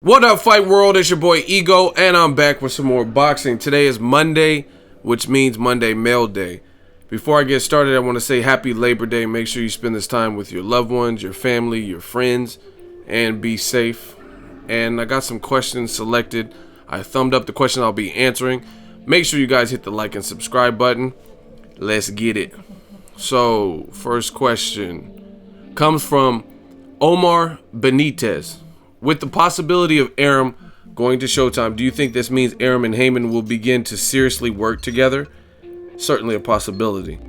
What up, Fight World? It's your boy Ego, and I'm back with some more boxing. Today is Monday, which means Monday Mail Day. Before I get started, I want to say Happy Labor Day. Make sure you spend this time with your loved ones, your family, your friends, and be safe. And I got some questions selected. I thumbed up the question I'll be answering. Make sure you guys hit the like and subscribe button. Let's get it. So, first question comes from Omar Benitez. With the possibility of Arum going to Showtime, do you think this means Arum and Haymon will begin to seriously work together? Certainly a possibility.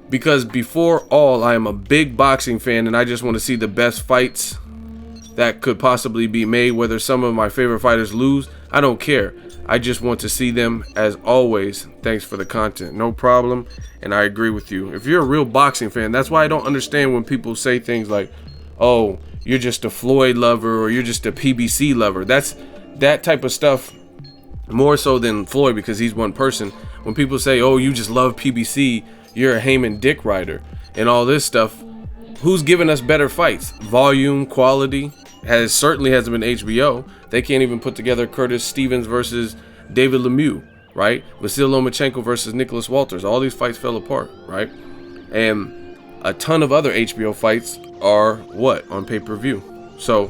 Because before all, I am a big boxing fan and I just want to see the best fights that could possibly be made. Whether some of my favorite fighters lose, I don't care. I just want to see them. As always, thanks for the content. No problem, and I agree with you. If you're a real boxing fan, that's why I don't understand when people say things like, oh, you're just a Floyd lover or you're just a PBC lover. That's that type of stuff more so than Floyd, because he's one person. When people say, oh, you just love PBC, you're a Haymon dick rider and all this stuff, who's giving us better fights? Volume, quality certainly hasn't been HBO. They can't even put together Curtis Stevens versus David Lemieux, right? Vasyl Lomachenko versus Nicholas Walters. All these fights fell apart, right? And a ton of other HBO fights are on pay-per-view. So,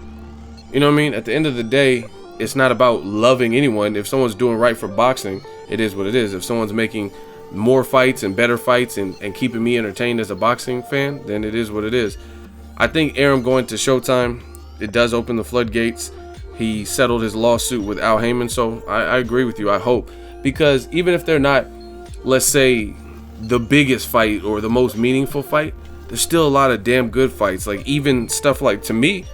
you know what I mean? At the end of the day, it's not about loving anyone. If someone's doing right for boxing, it is what it is. If someone's making more fights and better fights and keeping me entertained as a boxing fan, then it is what it is. I think Arum going to Showtime, it does open the floodgates. He settled his lawsuit with Al Haymon, so I agree with you, I hope. Because even if they're not, let's say, the biggest fight or the most meaningful fight, there's still a lot of damn good fights. Like even stuff like, to me,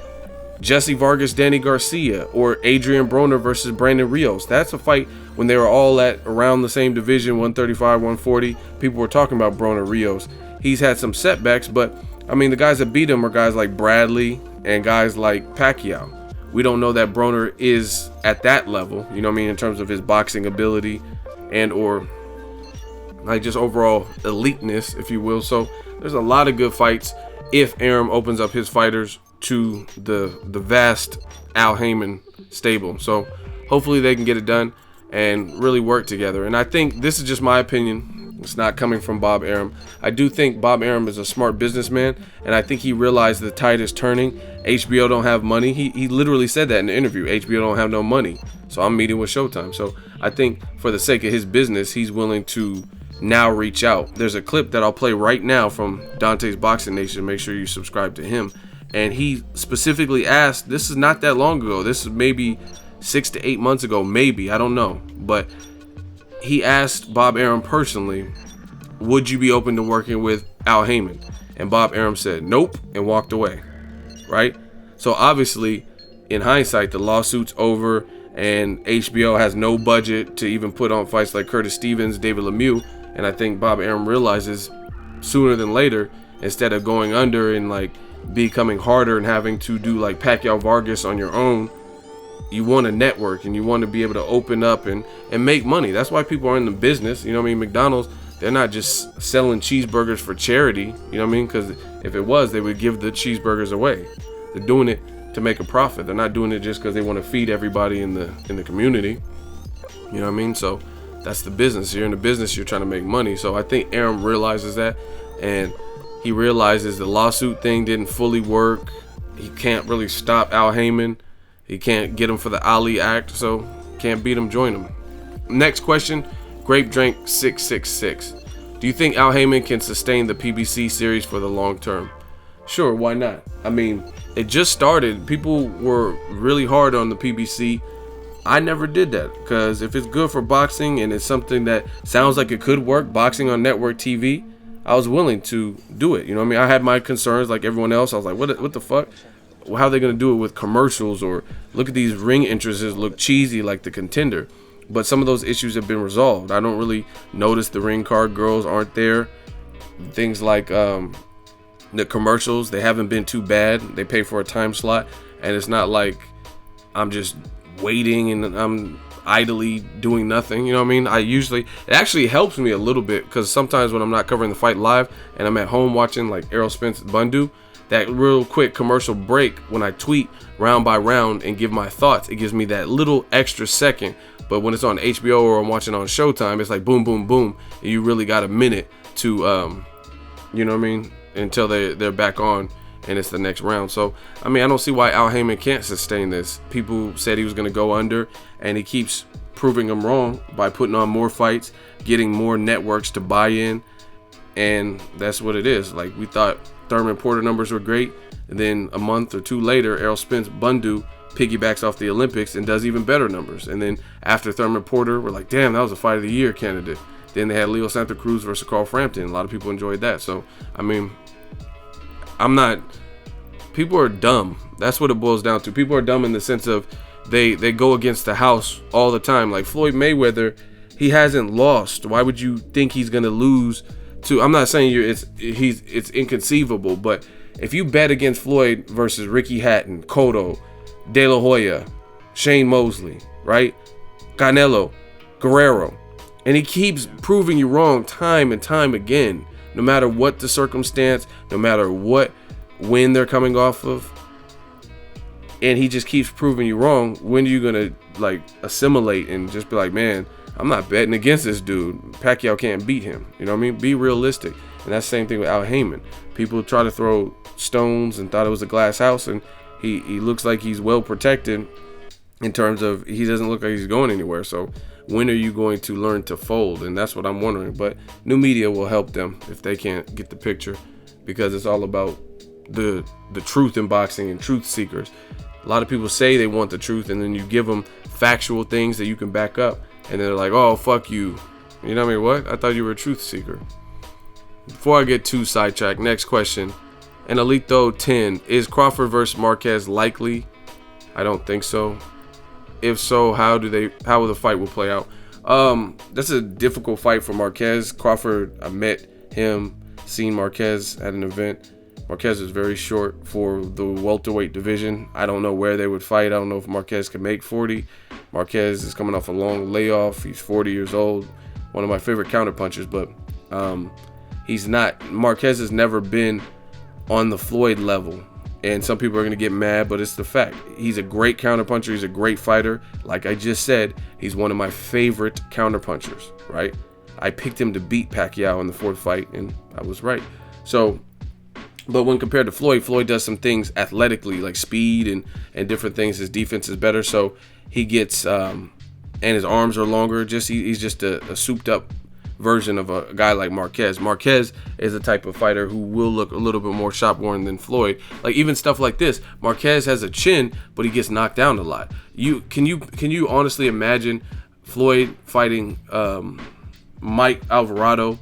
Jesse Vargas, Danny Garcia, or Adrian Broner versus Brandon Rios. That's a fight when they were all at around the same division, 135, 140. People were talking about Broner Rios. He's had some setbacks, but I mean, the guys that beat him are guys like Bradley and guys like Pacquiao. We don't know that Broner is at that level, you know what I mean, in terms of his boxing ability and or like just overall eliteness, if you will. So there's a lot of good fights if Arum opens up his fighters to the vast Al Haymon stable. So hopefully they can get it done and really work together. And I think this is just my opinion. It's not coming from Bob Arum. I do think Bob Arum is a smart businessman, and I think he realized the tide is turning. HBO don't have money. He literally said that in the interview. HBO don't have no money, so I'm meeting with Showtime. So I think for the sake of his business, he's willing to now reach out. There's a clip that I'll play right now from Dante's Boxing Nation. Make sure you subscribe to him. And he specifically asked, this is not that long ago, this is maybe 6 to 8 months ago, maybe, I don't know, but he asked Bob Arum personally, would you be open to working with Al Haymon? And Bob Arum said nope and walked away, right? So obviously, in hindsight, the lawsuit's over and HBO has no budget to even put on fights like Curtis Stevens, David Lemieux. And I think Bob Arum realizes sooner than later, instead of going under and like becoming harder and having to do like Pacquiao Vargas on your own, you want to network and you want to be able to open up and make money. That's why people are in the business. You know what I mean? McDonald's, they're not just selling cheeseburgers for charity. You know what I mean? Because if it was, they would give the cheeseburgers away. They're doing it to make a profit. They're not doing it just because they want to feed everybody in the community. You know what I mean? So that's the business. You're in the business, you're trying to make money. So I think Arum realizes that, and he realizes the lawsuit thing didn't fully work. He can't really stop Al Haymon. He can't get him for the Ali Act, so can't beat him, join him. Next question, Grape Drink 666. Do you think Al Haymon can sustain the PBC series for the long term? Sure, why not? I mean, it just started. People were really hard on the PBC. I never did that, because if it's good for boxing and it's something that sounds like it could work, boxing on network TV, I was willing to do it. You know what I mean? I had my concerns like everyone else. I was like, what the fuck? How are they going to do it with commercials? Or look at these ring entrances look cheesy like the Contender. But some of those issues have been resolved. I don't really notice the ring card girls aren't there. Things like the commercials, they haven't been too bad. They pay for a time slot, and it's not like I'm just waiting and I'm idly doing nothing. You know what I mean? It actually helps me a little bit, because sometimes when I'm not covering the fight live and I'm at home watching like Errol Spence Bundu, that real quick commercial break when I tweet round by round and give my thoughts. It gives me that little extra second. But when it's on HBO or I'm watching on Showtime, it's like boom, boom, boom. And you really got a minute to, you know what I mean, until they're back on and it's the next round. So, I mean, I don't see why Al Haymon can't sustain this. People said he was going to go under, and he keeps proving them wrong by putting on more fights, getting more networks to buy in, and that's what it is. Like, we thought Thurman Porter numbers were great, and then a month or two later, Errol Spence Bundu piggybacks off the Olympics and does even better numbers. And then after Thurman Porter, we're like, damn, that was a fight of the year candidate. Then they had Leo Santa Cruz versus Carl Frampton. A lot of people enjoyed that. So, I mean, people are dumb. That's what it boils down to. People are dumb in the sense of they go against the house all the time. Like Floyd Mayweather, he hasn't lost. Why would you think he's gonna lose to? I'm not saying it's inconceivable, but if you bet against Floyd versus Ricky Hatton, Cotto, De La Hoya, Shane Mosley, right? Canelo, Guerrero, and he keeps proving you wrong time and time again, no matter what the circumstance, no matter what win they're coming off of, and he just keeps proving you wrong. When are you gonna like assimilate and just be like, man, I'm not betting against this dude. Pacquiao can't beat him. You know what I mean? Be realistic. And that's the same thing with Al Haymon. People try to throw stones and thought it was a glass house, and he looks like he's well protected in terms of he doesn't look like he's going anywhere. So when are you going to learn to fold? And that's what I'm wondering. But new media will help them if they can't get the picture, because it's all about the truth in boxing and truth seekers. A lot of people say they want the truth, and then you give them factual things that you can back up, and they're like, oh, fuck you. You know what I mean? What? I thought you were a truth seeker. Before I get too sidetracked, next question. And Alito 10, is Crawford versus Marquez likely? I don't think so. If so, how will the fight will play out? That's a difficult fight for Marquez. Crawford, I met him, seen Marquez at an event. Marquez is very short for the welterweight division. I don't know where they would fight. I don't know if Marquez can make 40. Marquez is coming off a long layoff. He's 40 years old. One of my favorite counterpunchers, but he's not. Marquez has never been on the Floyd level. And some people are going to get mad, but it's the fact. He's a great counterpuncher. He's a great fighter. Like I just said, he's one of my favorite counterpunchers, right? I picked him to beat Pacquiao in the fourth fight, and I was right. So, but when compared to Floyd, Floyd does some things athletically, like speed and different things. His defense is better, so he gets, and his arms are longer. He's just a souped up version of a guy like Marquez. Marquez is the type of fighter who will look a little bit more shop-worn than Floyd. Like even stuff like this, Marquez has a chin, but he gets knocked down a lot. Can you honestly imagine Floyd fighting Mike Alvarado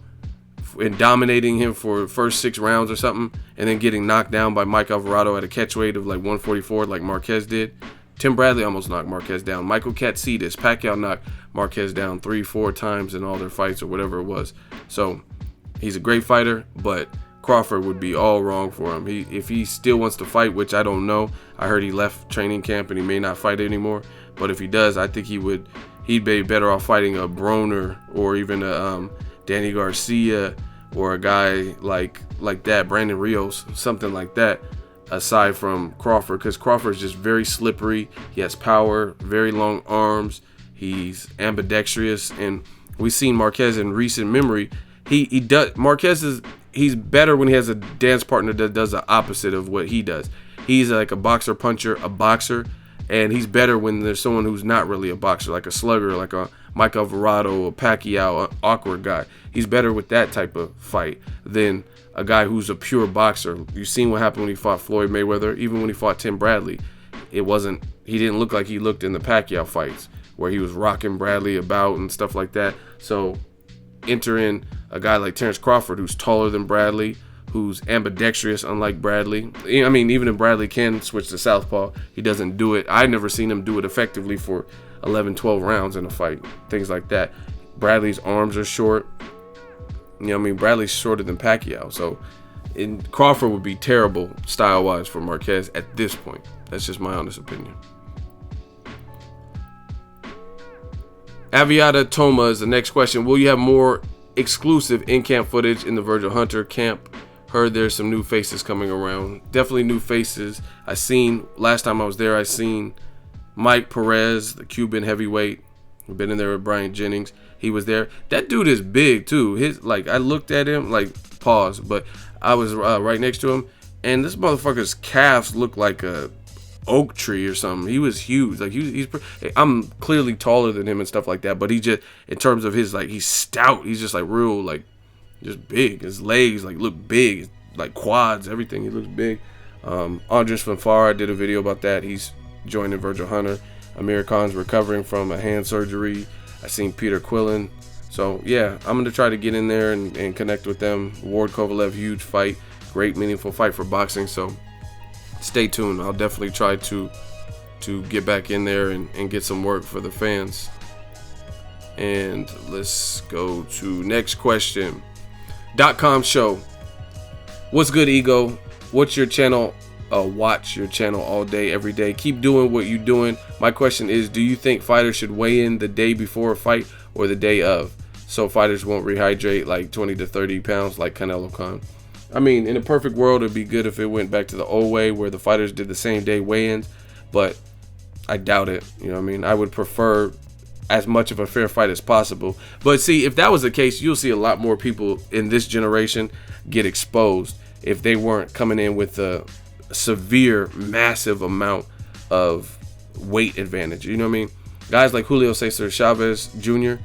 and dominating him for the first 6 rounds or something, and then getting knocked down by Mike Alvarado at a catch weight of like 144 like Marquez did? Tim Bradley almost knocked Marquez down. Michael Katsidis, Pacquiao knocked Marquez down 3-4 times in all their fights or whatever it was. So he's a great fighter, but Crawford would be all wrong for him. If he still wants to fight, which I don't know. I heard he left training camp and he may not fight anymore. But if he does, I think he'd be better off fighting a Broner or even a Danny Garcia or a guy like that, Brandon Rios, something like that, aside from Crawford, because Crawford's just very slippery. He has power, very long arms. He's ambidextrous, and we've seen Marquez in recent memory. He's better when he has a dance partner that does the opposite of what he does. He's like a boxer puncher, a boxer, and he's better when there's someone who's not really a boxer, like a slugger, like a Mike Alvarado, a Pacquiao, an awkward guy. He's better with that type of fight than a guy who's a pure boxer. You've seen what happened when he fought Floyd Mayweather, even when he fought Tim Bradley. He didn't look like he looked in the Pacquiao fights, where he was rocking Bradley about and stuff like that. So enter in a guy like Terence Crawford, who's taller than Bradley, who's ambidextrous, unlike Bradley. I mean, even if Bradley can switch to southpaw, he doesn't do it. I've never seen him do it effectively for 11, 12 rounds in a fight, things like that. Bradley's arms are short. You know what I mean? Bradley's shorter than Pacquiao. So Crawford would be terrible style-wise for Marquez at this point. That's just my honest opinion. Aviata Toma is the next question. Will you have more exclusive in-camp footage in the Virgil Hunter camp Heard there's some new faces coming around. Definitely new faces. Last time I was there, I seen Mike Perez, the Cuban heavyweight. Been in there with Brian Jennings. He was there. That dude is big too. I looked at him, pause, but I was right next to him, and this motherfucker's calves look like a oak tree or something. He was huge. I'm clearly taller than him and stuff like that, but he just, in terms of his, he's stout. He's just real, just big. His legs look big, quads, everything. He looks big. Andres Fanfara did a video about that. He's joining Virgil Hunter. Amir Khan's recovering from a hand surgery. I seen Peter Quillen. So yeah, I'm gonna try to get in there and connect with them. Ward Kovalev, huge fight, great meaningful fight for boxing. So stay tuned. I'll definitely try to get back in there and get some work for the fans. And let's go to next question. .com show. What's good, Ego? What's your channel? Watch your channel all day, every day. Keep doing what you're doing. My question is, do you think fighters should weigh in the day before a fight or the day of, so fighters won't rehydrate 20 to 30 pounds like Canelo Khan? I mean, in a perfect world, it'd be good if it went back to the old way where the fighters did the same day weigh-ins, but I doubt it. You know what I mean? I would prefer as much of a fair fight as possible. But see, if that was the case, you'll see a lot more people in this generation get exposed if they weren't coming in with a severe, massive amount of weight advantage. You know what I mean? Guys like Julio Cesar Chavez Jr.,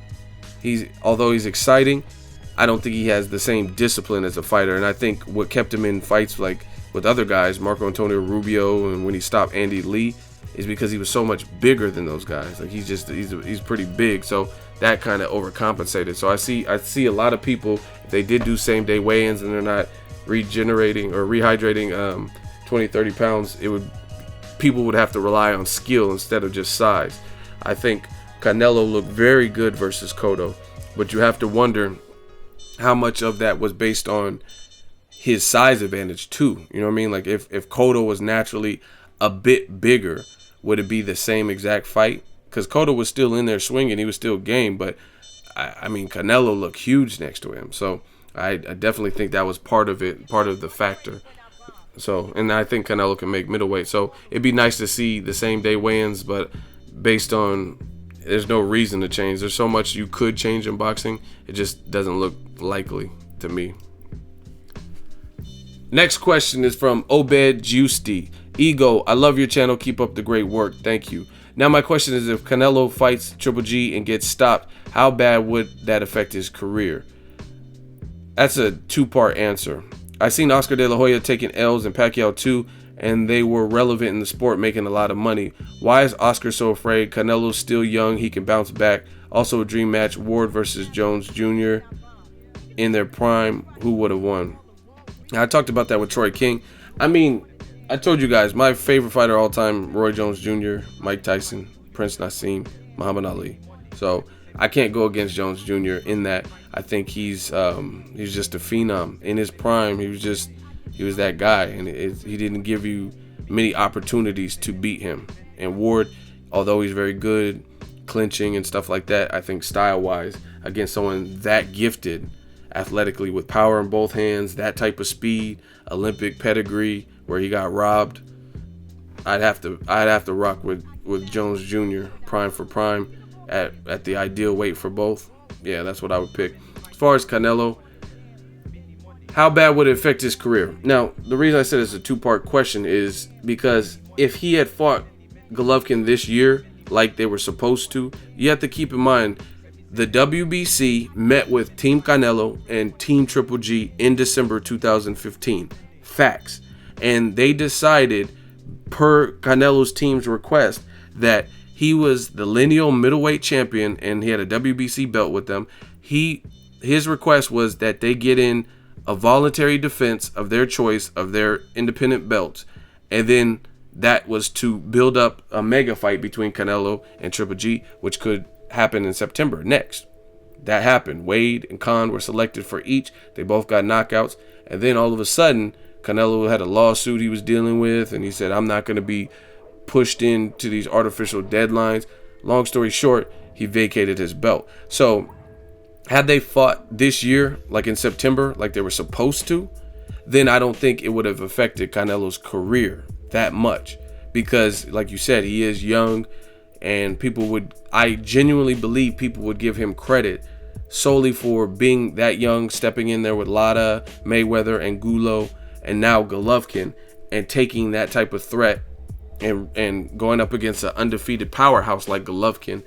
although he's exciting, I don't think he has the same discipline as a fighter. And I think what kept him in fights with other guys, Marco Antonio Rubio, and when he stopped Andy Lee, is because he was so much bigger than those guys. He's pretty big, so that kind of overcompensated. So I see a lot of people, if they did do same day weigh-ins and they're not rehydrating 20, 30 pounds, people would have to rely on skill instead of just size. I think Canelo looked very good versus Cotto, but you have to wonder how much of that was based on his size advantage too. You know what I mean? If Cotto was naturally a bit bigger, would it be the same exact fight? Because Cotto was still in there swinging, he was still game, but I mean, Canelo looked huge next to him. So I definitely think that was part of it, part of the factor. So, and I think Canelo can make middleweight. So it'd be nice to see the same day weigh-ins, but based on, there's no reason to change. There's so much you could change in boxing. It just doesn't look likely to me. Next question is from Obed Juicy. Ego, I love your channel. Keep up the great work. Thank you. Now my question is, if Canelo fights Triple G and gets stopped, how bad would that affect his career? That's a two-part answer. I seen Oscar De La Hoya taking L's and Pacquiao too, and they were relevant in the sport, making a lot of money. Why is Oscar so afraid? Canelo's still young, he can bounce back. Also a dream match, Ward versus Jones Jr. in their prime. Who would have won? Now, I talked about that with Troy King. I mean, I told you guys, my favorite fighter of all time, Roy Jones Jr., Mike Tyson, Prince Nassim, Muhammad Ali. So I can't go against Jones Jr. in that. I think he's just a phenom. In his prime, he was that guy, and he didn't give you many opportunities to beat him. And Ward, although he's very good clinching and stuff like that, I think style-wise, against someone that gifted athletically with power in both hands, that type of speed, Olympic pedigree, where he got robbed, I'd have to rock with Jones Jr. prime for prime at the ideal weight for both. Yeah, that's what I would pick. As far as Canelo, how bad would it affect his career? Now, the reason I said it's a two-part question is because if he had fought Golovkin this year like they were supposed to, you have to keep in mind the WBC met with Team Canelo and Team Triple G in December 2015. Facts. And they decided, per Canelo's team's request, that he was the lineal middleweight champion and he had a WBC belt with them. His request was that they get in a voluntary defense of their choice of their independent belts, and then that was to build up a mega fight between Canelo and Triple G, which could happen in September next. That happened. Wade and Khan were selected for each. They both got knockouts, and then all of a sudden Canelo had a lawsuit he was dealing with, and he said, I'm not going to be pushed into these artificial deadlines. Long story short, he vacated his belt. So had they fought this year, like in September, like they were supposed to, then I don't think it would have affected Canelo's career that much, because like you said, he is young, and I genuinely believe people would give him credit solely for being that young, stepping in there with Lada, Mayweather, and Gulo, and now Golovkin, and taking that type of threat and going up against an undefeated powerhouse like Golovkin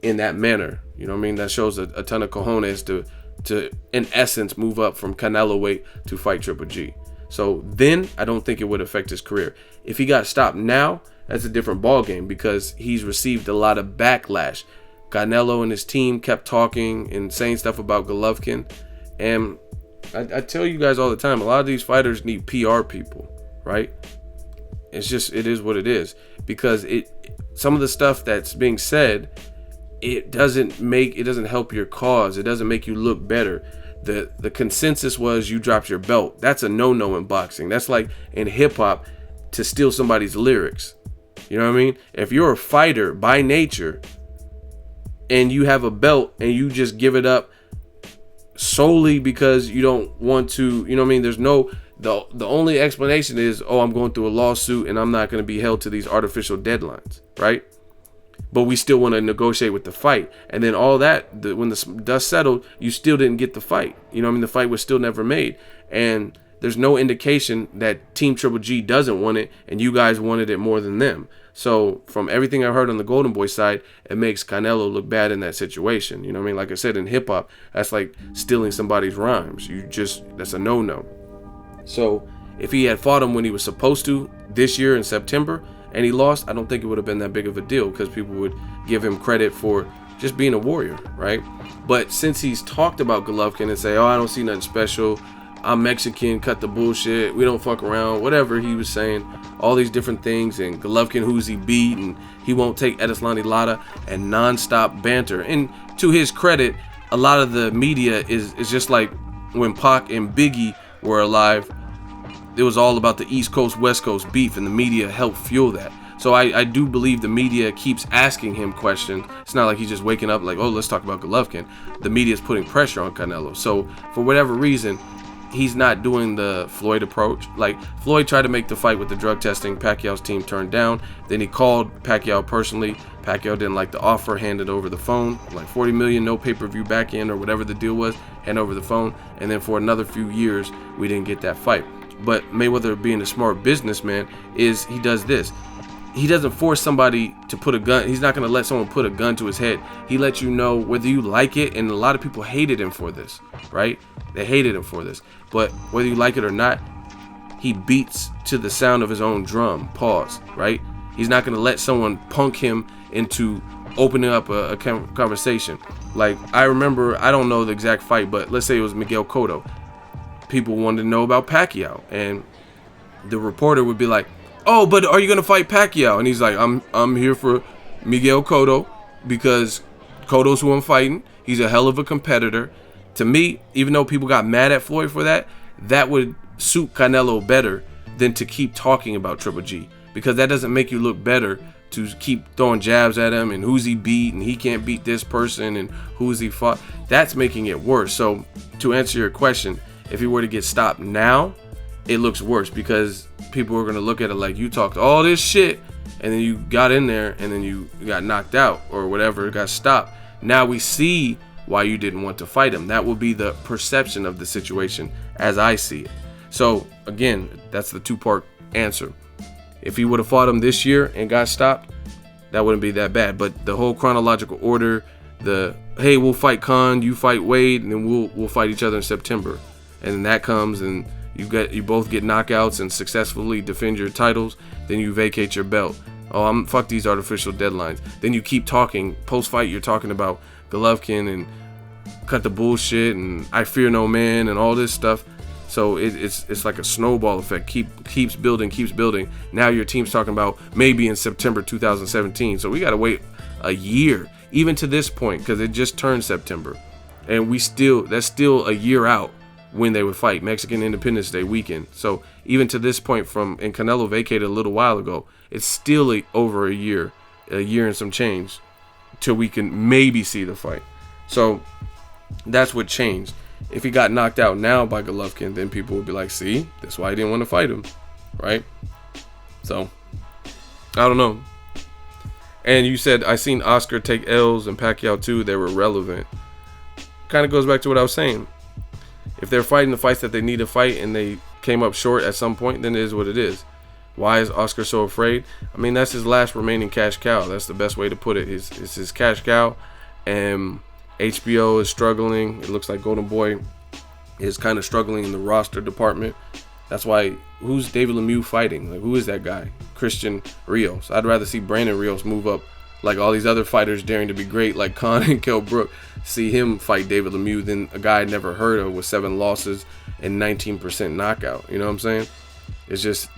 in that manner. You know what I mean? That shows a ton of cojones to in essence move up from CaneloWeight to fight Triple G. So then I don't think it would affect his career. If he got stopped now, that's a different ball game, because he's received a lot of backlash. Canelo and his team kept talking and saying stuff about Golovkin, and I tell you guys all the time, a lot of these fighters need PR people, right? It is what it is, because some of the stuff that's being said, it doesn't help your cause. It doesn't make you look better. The consensus was you dropped your belt. That's a no-no in boxing. That's like in hip-hop to steal somebody's lyrics. You know what I mean? If you're a fighter by nature and you have a belt and you just give it up solely because you don't want to, you know what I mean? There's the only explanation is, oh, I'm going through a lawsuit and I'm not going to be held to these artificial deadlines, right? But we still want to negotiate with the fight. And then all that, when the dust settled, you still didn't get the fight. You know what I mean? The fight was still never made. And there's no indication that Team Triple G doesn't want it and you guys wanted it more than them. So from everything I've heard on the Golden Boy side, it makes Canelo look bad in that situation. You know what I mean? Like I said, in hip hop, that's like stealing somebody's rhymes. That's a no-no. So if he had fought him when he was supposed to this year in September and he lost, I don't think it would have been that big of a deal, because people would give him credit for just being a warrior, right? But since he's talked about Golovkin and say, oh, I don't see nothing special, I'm Mexican, cut the bullshit, we don't fuck around, whatever he was saying, all these different things, and Golovkin, who's he beat, and he won't take Edeslani Lara, and nonstop banter. And to his credit, a lot of the media is just like when Pac and Biggie were alive. It was all about the East Coast, West Coast beef, and the media helped fuel that. So I do believe the media keeps asking him questions. It's not like he's just waking up like, oh, let's talk about Golovkin. The media is putting pressure on Canelo. So for whatever reason, he's not doing the Floyd approach. Like, Floyd tried to make the fight with the drug testing. Pacquiao's team turned down. Then he called Pacquiao personally. Pacquiao didn't like the offer, handed over the phone. Like $40 million, no pay-per-view back end, or whatever the deal was, hand over the phone. And then for another few years, we didn't get that fight. But Mayweather, being a smart businessman, is he does this. He doesn't force somebody to put a gun. He's not going to let someone put a gun to his head. He lets you know whether you like it, and a lot of people hated him for this, right? They hated him for this. But whether you like it or not, he beats to the sound of his own drum. Pause, right? He's not going to let someone punk him into opening up a conversation. Like, I remember, I don't know the exact fight, but let's say it was Miguel Cotto. People wanted to know about Pacquiao, and the reporter would be like, oh, but are you going to fight Pacquiao? And he's like, I'm here for Miguel Cotto, because Cotto's who I'm fighting. He's a hell of a competitor. To me, even though people got mad at Floyd for that, that would suit Canelo better than to keep talking about Triple G, because that doesn't make you look better to keep throwing jabs at him and who's he beat and he can't beat this person and who's he fought. That's making it worse. So to answer your question, if he were to get stopped now, it looks worse, because people are going to look at it like, you talked all this shit and then you got in there and then you got knocked out or whatever, got stopped. Now we see why you didn't want to fight him. That will be the perception of the situation as I see it. So again, that's the two-part answer. If he would have fought him this year and got stopped, that wouldn't be that bad. But the whole chronological order, hey, we'll fight Khan, you fight Wade, and then we'll fight each other in September. And then that comes and you both get knockouts and successfully defend your titles, then you vacate your belt. Oh, fuck these artificial deadlines. Then you keep talking. Post-fight, you're talking about Golovkin and cut the bullshit and I fear no man and all this stuff. So it's like a snowball effect. Keeps building. Now your team's talking about maybe in September 2017. So we got to wait a year, even to this point, because it just turned September. And that's still a year out when they would fight, Mexican Independence Day weekend. So even to this point, and Canelo vacated a little while ago, it's still over a year and some change till we can maybe see the fight. So that's what changed. if he got knocked out now by Golovkin, then people would be like, see, that's why he didn't want to fight him, right? So, I don't know. And you said, I seen Oscar take L's and Pacquiao too. They were relevant. Kind of goes back to what I was saying. If they're fighting the fights that they need to fight and they came up short at some point, then it is what it is. Why is Oscar so afraid? I mean, that's his last remaining cash cow. That's the best way to put it. It's his cash cow. And HBO is struggling. It looks like Golden Boy is kind of struggling in the roster department. That's why, who's David Lemieux fighting? Like, who is that guy? Christian Rios. I'd rather see Brandon Rios move up like all these other fighters daring to be great, like Khan and Kell Brook. See him fight David Lemieux than a guy I never heard of with 7 losses and 19% knockout. You know what I'm saying? It's just,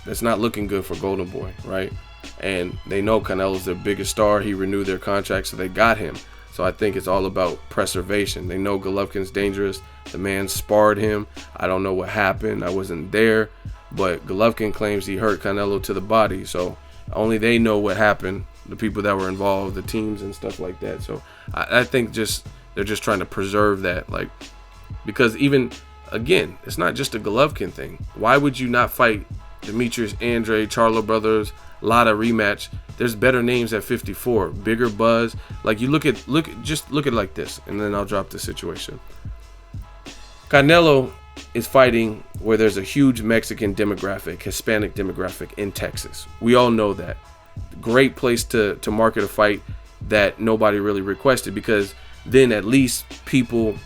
it's not looking good for Golden Boy, right? And they know Canelo's their biggest star. He renewed their contract, so they got him. So I think it's all about preservation. They know Golovkin's dangerous. The man sparred him. I don't know what happened. I wasn't there. But Golovkin claims he hurt Canelo to the body. So only they know what happened. The people that were involved, the teams and stuff like that. So I think they're just trying to preserve that. Like, because even, again, it's not just a Golovkin thing. Why would you not fight Demetrius Andre, Charlo brothers, Lada rematch? There's better names at 54, bigger buzz. Like, you look at it like this, and then I'll drop the situation. Canelo is fighting where there's a huge Mexican demographic, Hispanic demographic in Texas. We all know that. Great place to market a fight that nobody really requested, because then at least people,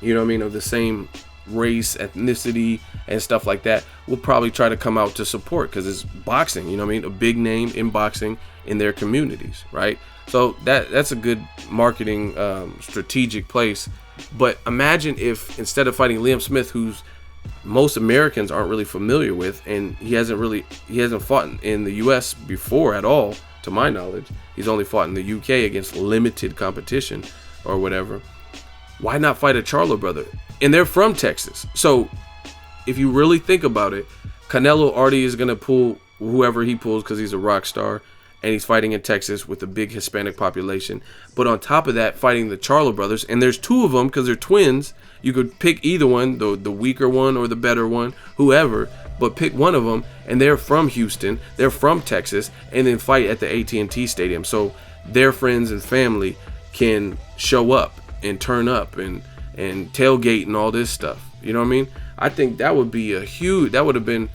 you know what I mean, of the same race, ethnicity, and stuff like that will probably try to come out to support, because it's boxing, you know what I mean, a big name in boxing in their communities, right? So that's a good marketing strategic place. But imagine if instead of fighting Liam Smith, who's most Americans aren't really familiar with, and he hasn't fought in the US before at all, to my knowledge. He's only fought in the UK against limited competition or whatever. Why not fight a Charlo brother? And they're from Texas. So if you really think about it, Canelo already is going to pull whoever he pulls because he's a rock star, and he's fighting in Texas with a big Hispanic population. But on top of that, fighting the Charlo brothers, and there's 2 of them because they're twins. You could pick either one, the weaker one or the better one, whoever, but pick one of them, and they're from Houston, they're from Texas, and then fight at the AT&T Stadium. So their friends and family can show up and turn up and tailgate and all this stuff. You know what I mean? I think that would be that would have been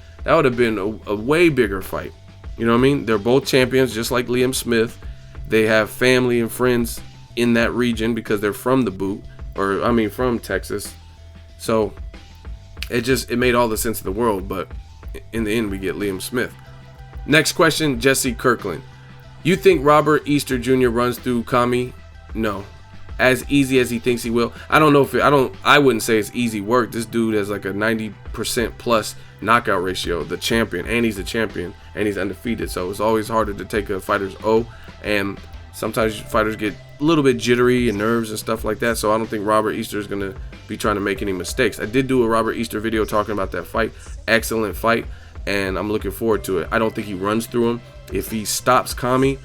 a way bigger fight. You know what I mean? They're both champions, just like Liam Smith. They have family and friends in that region because they're from the boot, from Texas. So it made all the sense in the world, but in the end we get Liam Smith. Next question, Jesse Kirkland. You think Robert Easter Jr. runs through Commey? No. As easy as he thinks he will. I don't know I wouldn't say it's easy work. This dude has like a 90% plus knockout ratio, the champion, and he's a champion, and he's undefeated. So it's always harder to take a fighter's O, and sometimes fighters get a little bit jittery and nerves and stuff like that. So I don't think Robert Easter is going to be trying to make any mistakes. I did do a Robert Easter video talking about that fight. Excellent fight, and I'm looking forward to it. I don't think he runs through him. If he stops Commey,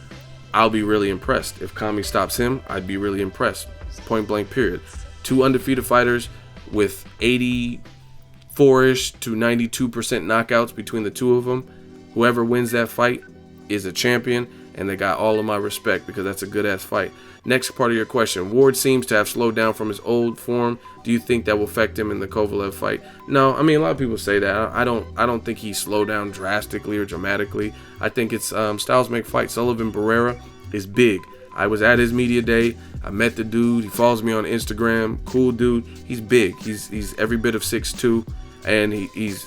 I'll be really impressed. If Commey stops him, I'd be really impressed. Point blank period. 2 undefeated fighters with 84-ish to 92% knockouts between the 2 of them. Whoever wins that fight is a champion, and they got all of my respect because that's a good-ass fight. Next part of your question. Ward seems to have slowed down from his old form. Do you think that will affect him in the Kovalev fight? No, I mean, a lot of people say that. I don't think he slowed down drastically or dramatically. I think it's styles make fights. Sullivan Barrera is big. I was at his media day. I met the dude. He follows me on Instagram. Cool dude. He's big. He's every bit of 6'2", and he's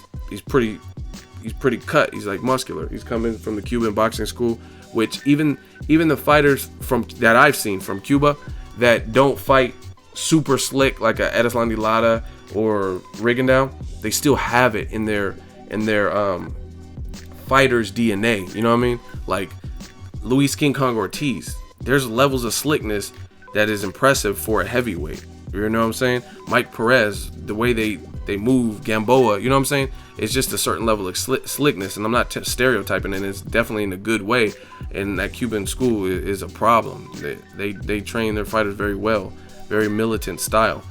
pretty cut. He's like muscular. He's coming from the Cuban boxing school, which even the fighters that I've seen from Cuba that don't fight super slick like a Edeslandi Lara or Rigondeaux, they still have it in their fighters' DNA. You know what I mean? Like Luis King Kong Ortiz. There's levels of slickness that is impressive for a heavyweight. You know what I'm saying? Mike Perez, the way they move, Gamboa, you know what I'm saying? It's just a certain level of slickness, and I'm not stereotyping, and it's definitely in a good way. And that Cuban school is a problem. They train their fighters very well, very militant style.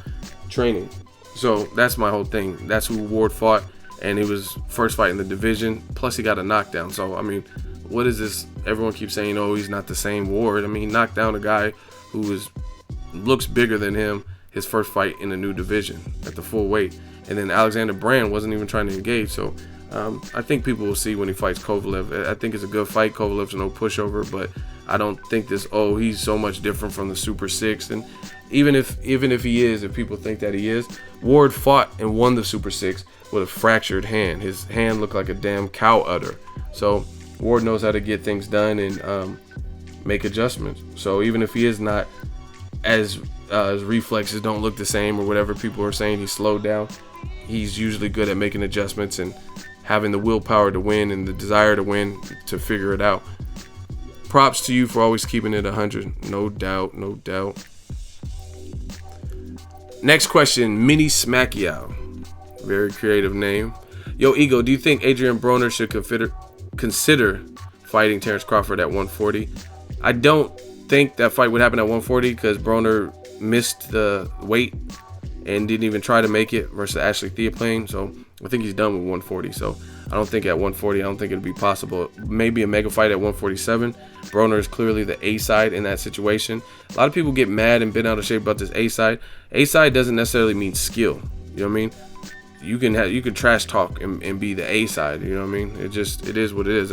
training. So that's my whole thing. That's who Ward fought, and it was first fight in the division. Plus he got a knockdown. So I mean, what is this? Everyone keeps saying, oh, he's not the same Ward. I mean, he knocked down a guy who looks bigger than him. His first fight in a new division at the full weight, and then Alexander Brand wasn't even trying to engage. So I think people will see when he fights Kovalev. I think it's a good fight. Kovalev's no pushover, but I don't think he's so much different from the Super Six. And even if he is, if people think that he is, Ward fought and won the Super Six with a fractured hand. His hand looked like a damn cow udder. So Ward knows how to get things done and make adjustments. So even if he is not as his reflexes don't look the same or whatever people are saying, he's slowed down, he's usually good at making adjustments and having the willpower to win and the desire to win to figure it out. Props to you for always keeping it 100. No doubt, no doubt. Next question, Mini Smackiao. Very creative name. Yo, Ego, do you think Adrian Broner should consider fighting Terence Crawford at 140? I don't think that fight would happen at 140 because Broner missed the weight and didn't even try to make it versus Ashley Theoplane. So I think he's done with 140. So I don't think at 140, I don't think it'd be possible. Maybe a mega fight at 147. Broner is clearly the A side in that situation. A lot of people get mad and bent out of shape about this A side. A side doesn't necessarily mean skill. You know what I mean? You can trash talk and be the A side. You know what I mean? It is what it is.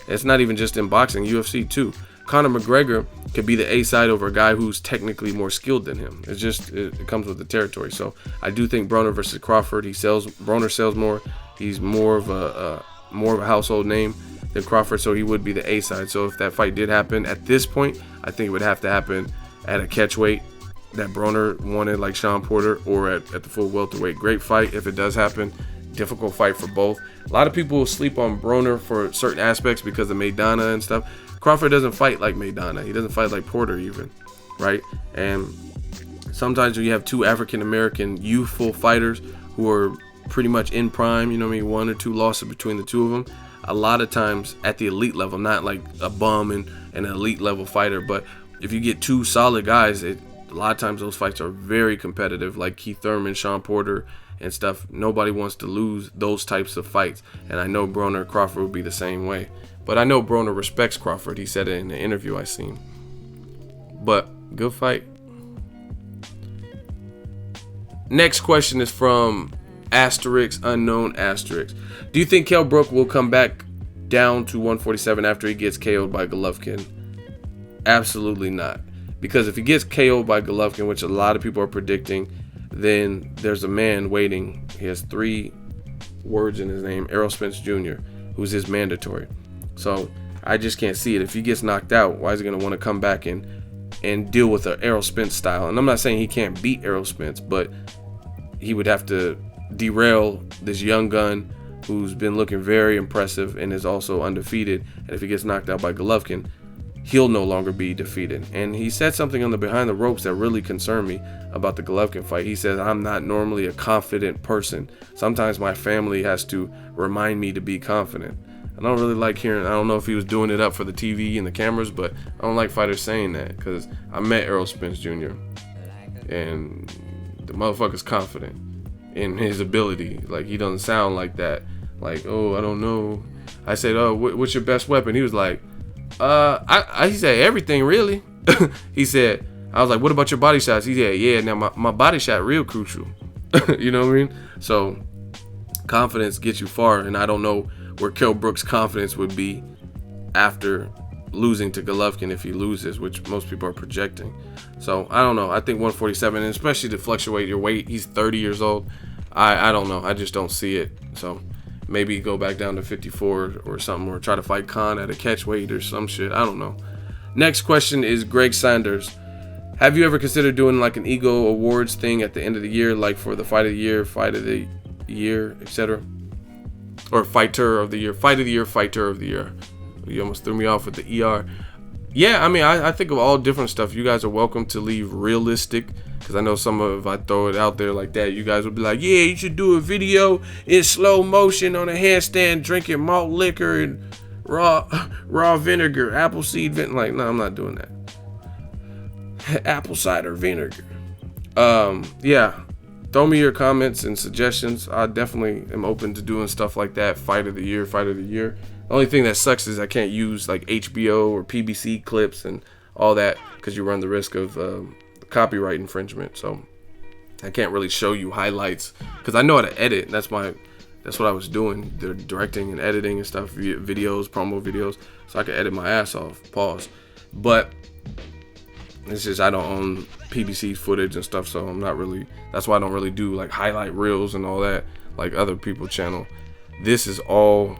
It's not even just in boxing, UFC too. Conor McGregor could be the A side over a guy who's technically more skilled than him. It comes with the territory. So I do think Broner versus Crawford, Broner sells more. He's more of a household name than Crawford, so he would be the A side. So if that fight did happen at this point, I think it would have to happen at a catchweight that Broner wanted, like Sean Porter, or at the full welterweight. Great fight if it does happen. Difficult fight for both. A lot of people will sleep on Broner for certain aspects because of Maidana and stuff. Crawford doesn't fight like Maidana. He doesn't fight like Porter even, right? And sometimes when you have two African-American youthful fighters who are pretty much in prime, you know what I mean, 1 or 2 losses between the two of them, a lot of times at the elite level, not like a bum and an elite level fighter, but if you get two solid guys, a lot of times those fights are very competitive, like Keith Thurman, Sean Porter, and stuff. Nobody wants to lose those types of fights, and I know Broner Crawford would be the same way. But I know Broner respects Crawford. He said it in the interview I seen. But good fight. Next question is from unknown asterisk. Do you think Kell Brook will come back down to 147 after he gets KO'd by Golovkin? Absolutely not. Because if he gets KO'd by Golovkin, which a lot of people are predicting, then there's a man waiting. He has 3 words in his name, Errol Spence Jr., who's his mandatory. So I just can't see it. If he gets knocked out, why is he going to want to come back and deal with an Errol Spence style? And I'm not saying he can't beat Errol Spence, but he would have to derail this young gun who's been looking very impressive and is also undefeated. And if he gets knocked out by Golovkin, he'll no longer be defeated. And he said something on the behind the ropes that really concerned me about the Golovkin fight. He says, I'm not normally a confident person. Sometimes my family has to remind me to be confident. I don't really like hearing, I don't know if he was doing it up for the TV and the cameras, but I don't like fighters saying that because I met Errol Spence Jr. and the motherfucker's confident in his ability. Like, he doesn't sound like that. Like, oh, I don't know. I said, oh, what's your best weapon? He was like, he said, everything really. He said, I was like, what about your body shots? He said, yeah, now my body shot real crucial. You know what I mean? So confidence gets you far, and I don't know where Kell Brook's confidence would be after losing to Golovkin if he loses, which most people are projecting. So I don't know. I think 147, and especially to fluctuate your weight, he's 30 years old. I don't know. I just don't see it. So maybe go back down to 54 or something, or try to fight Khan at a catch weight or some shit. I don't know. Next question is Greg Saunders. Have you ever considered doing like an Ego Awards thing at the end of the year, like for the fight of the year, etc.? Or fighter of the year, fighter of the year. You almost threw me off with the ER. Yeah, I mean, I think of all different stuff. You guys are welcome to leave realistic, because I know if I throw it out there like that, you guys would be like, yeah, you should do a video in slow motion on a handstand drinking malt liquor and raw vinegar, apple seed vinegar. Like, no, I'm not doing that. Apple cider vinegar. Yeah, throw me your comments and suggestions. I definitely am open to doing stuff like that. Fight of the year. The only thing that sucks is I can't use like HBO or PBC clips and all that because you run the risk of copyright infringement. So I can't really show you highlights because I know how to edit. That's what I was doing, the directing and editing and stuff, videos, promo videos, so I could edit my ass off. Pause. But it's just I don't own PBC footage and stuff, so that's why I don't really do like highlight reels and all that like other people's channel. This is all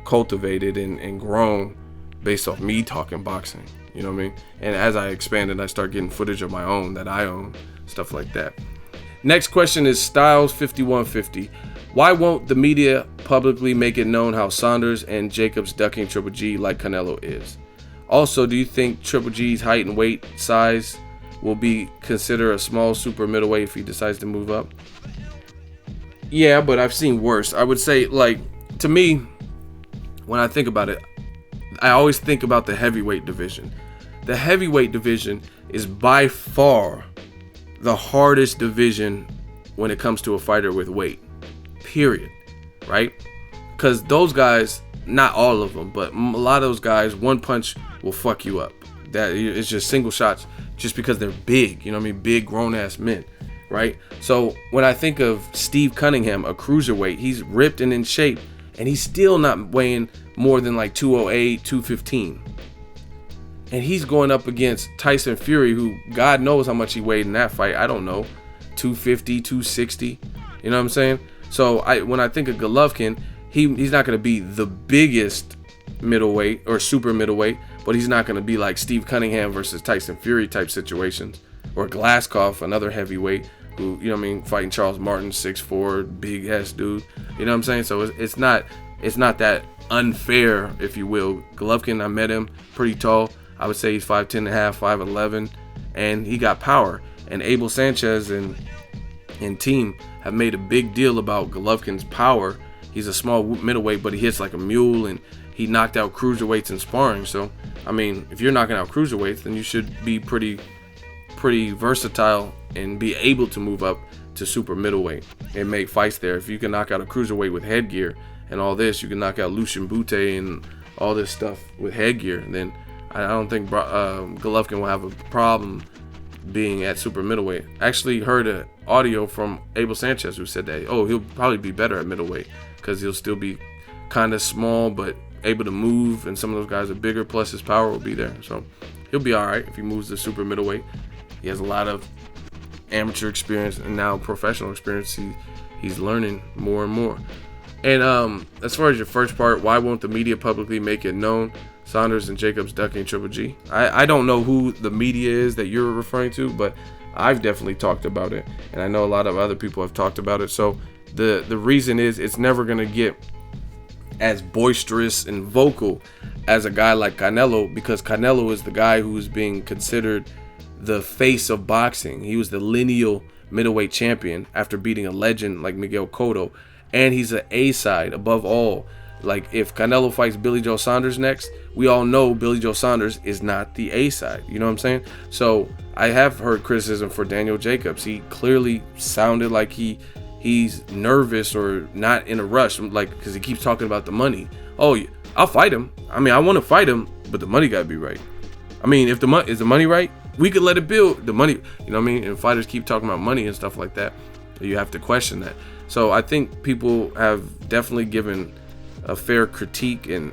cultivated and grown based off me talking boxing, you know what I mean? And as I expand and I start getting footage of my own that I own, stuff like that. Next question is Styles5150. Why won't the media publicly make it known how Saunders and Jacobs ducking Triple G like Canelo is? Also, do you think Triple G's height and weight size will be considered a small super middleweight if he decides to move up? Yeah, but I've seen worse. I would say, like, to me, when I think about it, I always think about the heavyweight division. The heavyweight division is by far the hardest division when it comes to a fighter with weight. Period. Right? Because those guys, not all of them, but a lot of those guys, one punch will fuck you up. That it's just single shots just because they're big, you know what I mean? Big grown ass men, right? So when I think of Steve Cunningham, a cruiserweight, he's ripped and in shape, and he's still not weighing more than like 208, 215. And he's going up against Tyson Fury, who God knows how much he weighed in that fight. I don't know, 250, 260. You know what I'm saying? So when I think of Golovkin, he's not going to be the biggest middleweight or super middleweight, but he's not going to be like Steve Cunningham versus Tyson Fury type situations, or Glaskov, another heavyweight who, you know what I mean, fighting Charles Martin, 6'4", big ass dude. You know what I'm saying? So it's not that unfair, if you will. Golovkin, I met him, pretty tall. I would say he's 5'10 and a half, 5'11, and he got power. And Abel Sanchez and team have made a big deal about Golovkin's power. He's a small middleweight, but he hits like a mule, and he knocked out cruiserweights in sparring. So, I mean, if you're knocking out cruiserweights, then you should be pretty versatile and be able to move up to super middleweight and make fights there. If you can knock out a cruiserweight with headgear and all this, you can knock out Lucian Bute and all this stuff with headgear, then I don't think Golovkin will have a problem being at super middleweight. I actually heard an audio from Abel Sanchez who said that, he'll probably be better at middleweight because he'll still be kind of small but able to move, and some of those guys are bigger, plus his power will be there. So he'll be all right if he moves to super middleweight. He has a lot of amateur experience and now professional experience. He's learning more and more. And as far as your first part, why won't the media publicly make it known Saunders and Jacobs ducking Triple G? I don't know who the media is that you're referring to, but I've definitely talked about it, and I know a lot of other people have talked about it. So the reason is it's never going to get as boisterous and vocal as a guy like Canelo, because Canelo is the guy who is being considered the face of boxing. He was the lineal middleweight champion after beating a legend like Miguel Cotto, and he's an A-side above all. Like, if Canelo fights Billy Joe Saunders next, we all know Billy Joe Saunders is not the A-side. You know what I'm saying? So I have heard criticism for Daniel Jacobs. He clearly sounded like he's nervous or not in a rush, like, because he keeps talking about the money. Oh, I'll fight him. I mean, I want to fight him, but the money got to be right. I mean, if is the money right, we could let it build. The money, you know what I mean? And fighters keep talking about money and stuff like that. You have to question that. So I think people have definitely given a fair critique and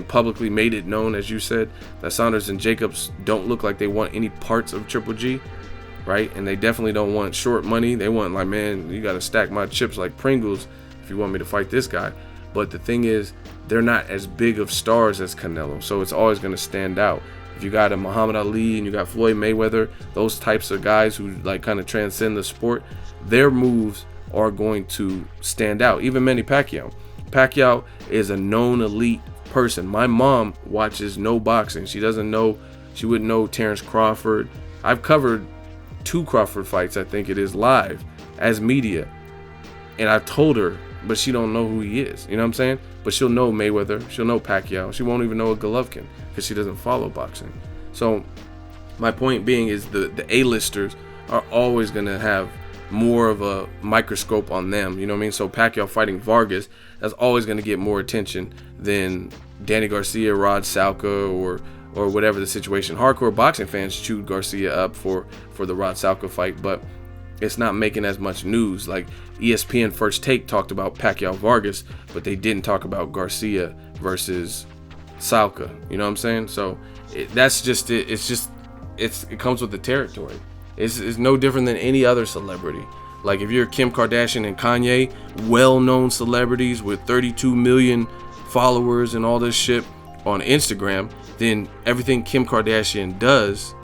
publicly made it known, as you said, that Saunders and Jacobs don't look like they want any parts of Triple G, right? And they definitely don't want short money. They want, like, man, you got to stack my chips like Pringles if you want me to fight this guy. But the thing is, they're not as big of stars as Canelo, so it's always going to stand out. If you got a Muhammad Ali and you got Floyd Mayweather, those types of guys who like kind of transcend the sport, their moves are going to stand out. Even Manny Pacquiao. Pacquiao is a known elite person. My mom watches no boxing. She wouldn't know Terence Crawford. I've covered 2 Crawford fights, I think it is, live as media, and I've told her, but she don't know who he is. You know what I'm saying? But she'll know Mayweather, she'll know Pacquiao, she won't even know a Golovkin because she doesn't follow boxing. So my point being is the A-listers are always going to have more of a microscope on them. You know what I mean? So Pacquiao fighting Vargas, that's always going to get more attention than Danny Garcia, Rod Salka, or whatever the situation. Hardcore boxing fans chewed Garcia up for the Rod Salka fight, but it's not making as much news. Like ESPN First Take talked about Pacquiao Vargas, but they didn't talk about Garcia versus Salka. You know what I'm saying? So that's just it. It comes with the territory. It's no different than any other celebrity. Like if you're Kim Kardashian and Kanye, well-known celebrities with 32 million followers and all this shit on Instagram, then everything Kim Kardashian does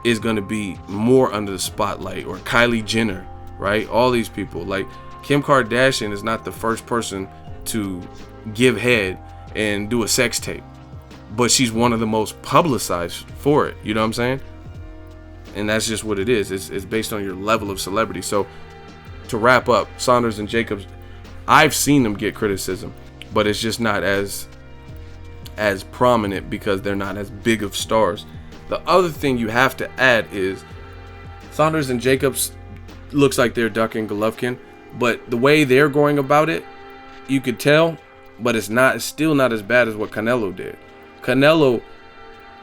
is going to be more under the spotlight. Or Kylie Jenner, right? All these people. Like Kim Kardashian is not the first person to give head and do a sex tape, but she's one of the most publicized for it. You know what I'm saying? And that's just what it is. It's based on your level of celebrity. So to wrap up, Saunders and Jacobs, I've seen them get criticism, but it's just not as prominent because they're not as big of stars. The other thing you have to add is Saunders and Jacobs looks like they're ducking Golovkin, but the way they're going about it, you could tell, but it's still not as bad as what Canelo did. Canelo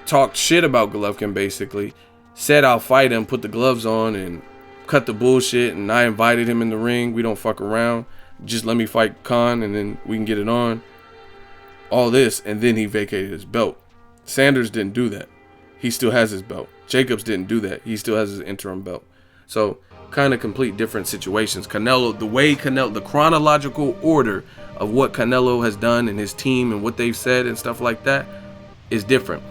talked shit about Golovkin, basically said I'll fight him, put the gloves on and cut the bullshit, and I invited him in the ring. We don't fuck around. Just let me fight Khan and then we can get it on. All this, and then he vacated his belt. Sanders didn't do that. He still has his belt. Jacobs didn't do that. He still has his interim belt. So kind of complete different situations. Canelo, the chronological order of what Canelo has done and his team and what they've said and stuff like that is different.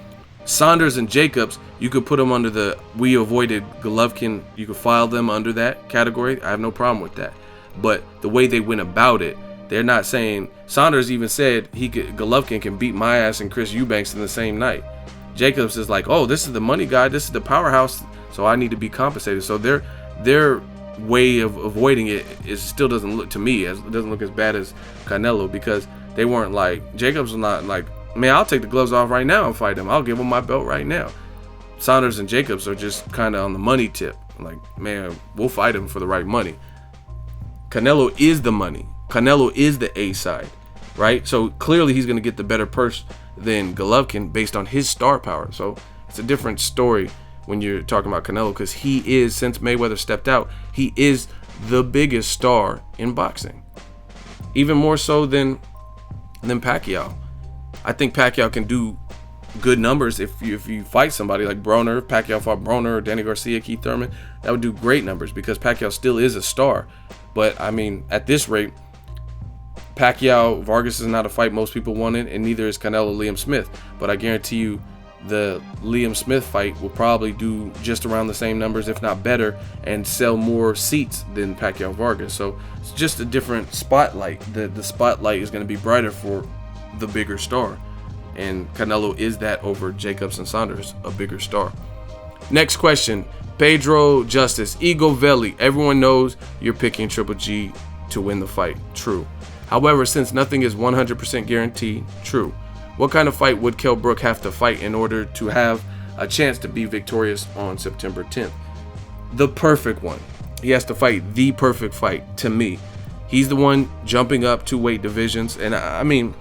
Saunders and Jacobs, you could put them under the we avoided Golovkin. You could file them under that category. I have no problem with that. But the way they went about it, they're not saying. Saunders even said Golovkin can beat my ass and Chris Eubanks in the same night. Jacobs is like, oh, this is the money guy, this is the powerhouse, so I need to be compensated. So their way of avoiding it still doesn't look, to me, it doesn't look as bad as Canelo, because they weren't like, Jacobs was not like, man, I'll take the gloves off right now and fight him. I'll give him my belt right now. Saunders and Jacobs are just kind of on the money tip. Like, man, we'll fight him for the right money. Canelo is the money. Canelo is the A side, right? So clearly he's going to get the better purse than Golovkin based on his star power. So it's a different story when you're talking about Canelo, because he is, since Mayweather stepped out, he is the biggest star in boxing. Even more so than Pacquiao. I think Pacquiao can do good numbers if you fight somebody like Broner. If Pacquiao fought Broner or Danny Garcia, Keith Thurman, that would do great numbers because Pacquiao still is a star. But I mean, at this rate, Pacquiao Vargas is not a fight most people wanted, and neither is Canelo Liam Smith. But I guarantee you, the Liam Smith fight will probably do just around the same numbers, if not better, and sell more seats than Pacquiao Vargas. So it's just a different spotlight. The spotlight is going to be brighter for the bigger star, and Canelo is that over Jacobs and Saunders, a bigger star. Next question, Pedro Justice, Ego Veli. Everyone knows you're picking Triple G to win the fight. True. However, since nothing is 100% guaranteed, true. What kind of fight would Kell Brook have to fight in order to have a chance to be victorious on September 10th? The perfect one. He has to fight the perfect fight, to me. He's the one jumping up 2 weight divisions, and I mean,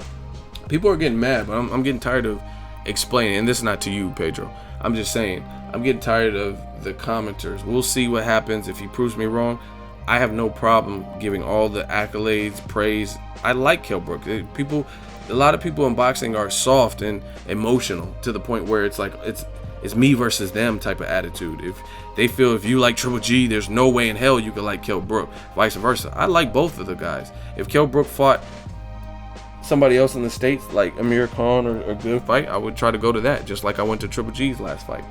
people are getting mad, but I'm getting tired of explaining, and this is not to you, Pedro. I'm just saying, I'm getting tired of the commenters. We'll see what happens if he proves me wrong. I have no problem giving all the accolades, praise. I like Kell Brook. A lot of people in boxing are soft and emotional to the point where it's like it's me versus them type of attitude. If they feel if you like Triple G, there's no way in hell you could like Kell Brook. Vice versa. I like both of the guys. If Kell Brook fought somebody else in the States like Amir Khan or a good fight, I would try to go to that, just like I went to Triple G's last fight.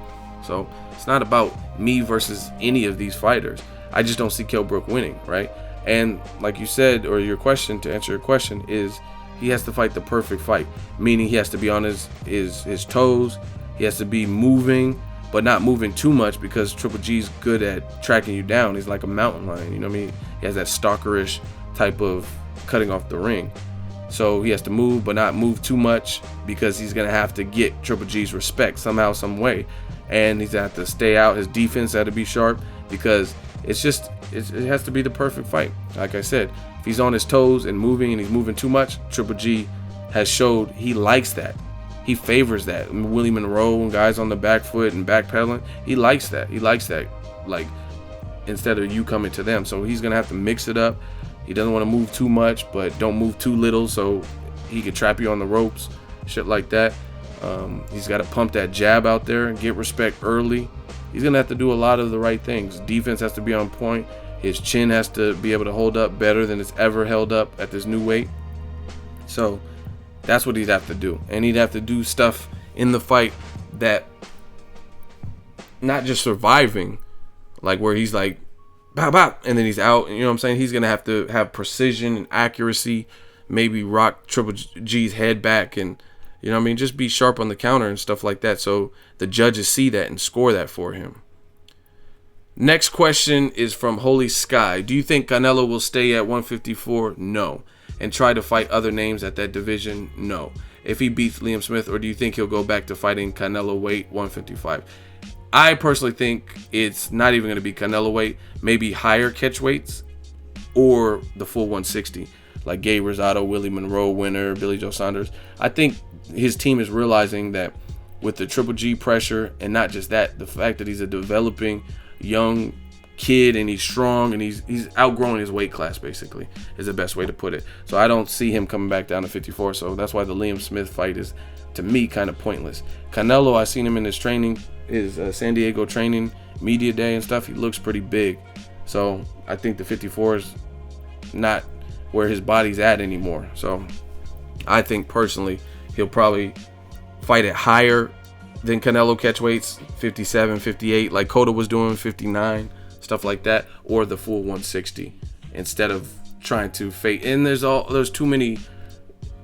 So it's not about me versus any of these fighters. I just don't see Kell Brook winning, right? And like you said, or your question, to answer your question, is he has to fight the perfect fight, meaning he has to be on his toes. He has to be moving, but not moving too much, because Triple G's good at tracking you down. He's like a mountain lion, you know what I mean? He has that stalkerish type of cutting off the ring. So he has to move, but not move too much, because he's going to have to get Triple G's respect somehow, some way. And he's going to have to stay out. His defense had to be sharp, because it's just, it has to be the perfect fight. Like I said, if he's on his toes and he's moving too much, Triple G has showed he likes that. He favors that. Willie Monroe and guys on the back foot and backpedaling, he likes that. He likes that, like, instead of you coming to them. So he's gonna have to mix it up. He doesn't want to move too much, but don't move too little, so he could trap you on the ropes, shit like that. He's got to pump that jab out there and get respect early. He's gonna have to do a lot of the right things. Defense has to be on point. His chin has to be able to hold up better than it's ever held up at this new weight. So that's what he'd have to do. And he'd have to do stuff in the fight that, not just surviving, like where he's like, bow, bow, and then he's out. You know what I'm saying? He's going to have precision and accuracy, maybe rock Triple G's head back, and, you know what I mean, just be sharp on the counter and stuff like that, so the judges see that and score that for him. Next question is from Holy Sky. Do you think Canelo will stay at 154? No. And try to fight other names at that division? No. If he beats Liam Smith, or do you think he'll go back to fighting CaneloWeight 155? I personally think it's not even going to be CaneloWeight, maybe higher catch weights or the full 160, like Gabe Rosado, Willie Monroe winner, Billy Joe Saunders. I think his team is realizing that with the Triple G pressure, and not just that, the fact that he's a developing young kid and he's strong and he's outgrowing his weight class, basically, is the best way to put it. So I don't see him coming back down to 54, so that's why the Liam Smith fight is, to me, kind of pointless. Canelo, I seen him in his training, his San Diego training media day and stuff. He looks pretty big, so I think the 54 is not where his body's at anymore. So I think personally he'll probably fight at higher than Canelo catch weights, 57, 58, like Cotto was doing, 59, stuff like that, or the full 160, instead of trying to fake. And there's too many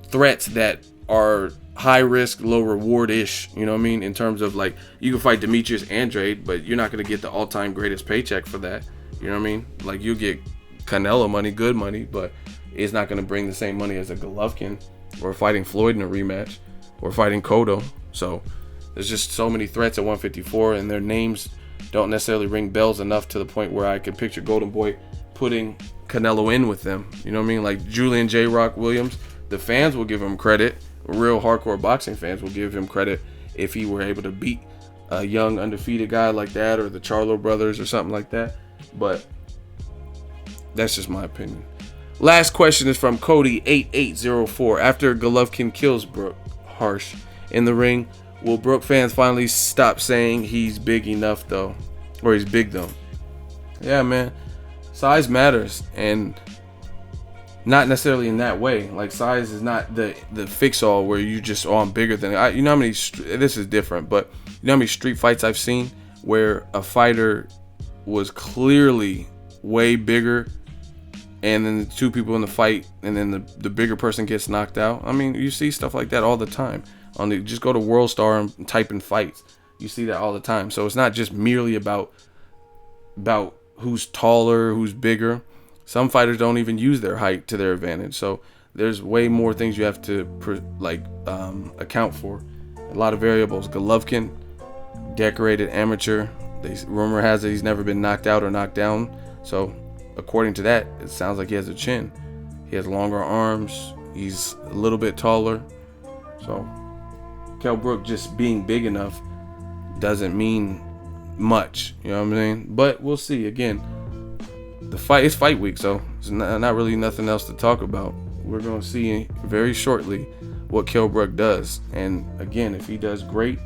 threats that are high risk, low reward ish, you know what I mean? In terms of, like, you can fight Demetrius Andrade, but you're not gonna get the all-time greatest paycheck for that. You know what I mean? Like, you'll get Canelo money, good money, but it's not gonna bring the same money as a Golovkin, or fighting Floyd in a rematch, or fighting Cotto. So there's just so many threats at 154, and their names don't necessarily ring bells enough to the point where I can picture Golden Boy putting Canelo in with them. You know what I mean? Like Julian J. Rock Williams, the fans will give him credit. Real hardcore boxing fans will give him credit if he were able to beat a young undefeated guy like that, or the Charlo brothers or something like that. But that's just my opinion. Last question is from Cody8804. After Golovkin kills Brook harsh in the ring, will Brook fans finally stop saying he's big enough though? Or he's big though? Yeah, man. Size matters, and not necessarily in that way. Like, size is not the fix-all where you just, oh, I'm bigger than you know how many, this is different, but you know how many street fights I've seen where a fighter was clearly way bigger, and then the two people in the fight, and then the bigger person gets knocked out. I mean, you see stuff like that all the time. Just go to World Star and type in fights. You see that all the time. So it's not just merely about who's taller, who's bigger. Some fighters don't even use their height to their advantage. So there's way more things you have to account for. A lot of variables. Golovkin, decorated amateur. Rumor has it he's never been knocked out or knocked down. So according to that, it sounds like he has a chin. He has longer arms. He's a little bit taller. So Kell Brook just being big enough doesn't mean much. You know what I'm saying? But we'll see. Again, it's fight week, so it's not really nothing else to talk about. We're going to see very shortly what Kell Brook does. And again, if he does great,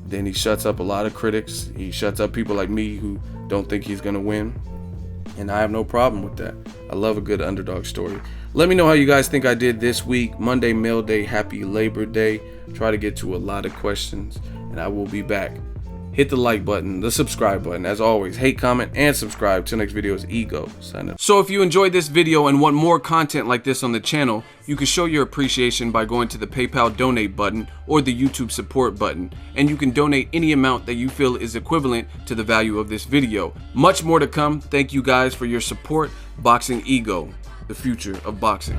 then he shuts up a lot of critics. He shuts up people like me who don't think he's going to win. And I have no problem with that. I love a good underdog story. Let me know how you guys think I did this week. Monday, Mail Day. Happy Labor Day. Try to get to a lot of questions, and I will be back. Hit the like button, the subscribe button. As always, hate, comment, and subscribe. Till next video is Ego. Sign up. So if you enjoyed this video and want more content like this on the channel, you can show your appreciation by going to the PayPal donate button or the YouTube support button. And you can donate any amount that you feel is equivalent to the value of this video. Much more to come. Thank you guys for your support. Boxing Ego, the future of boxing.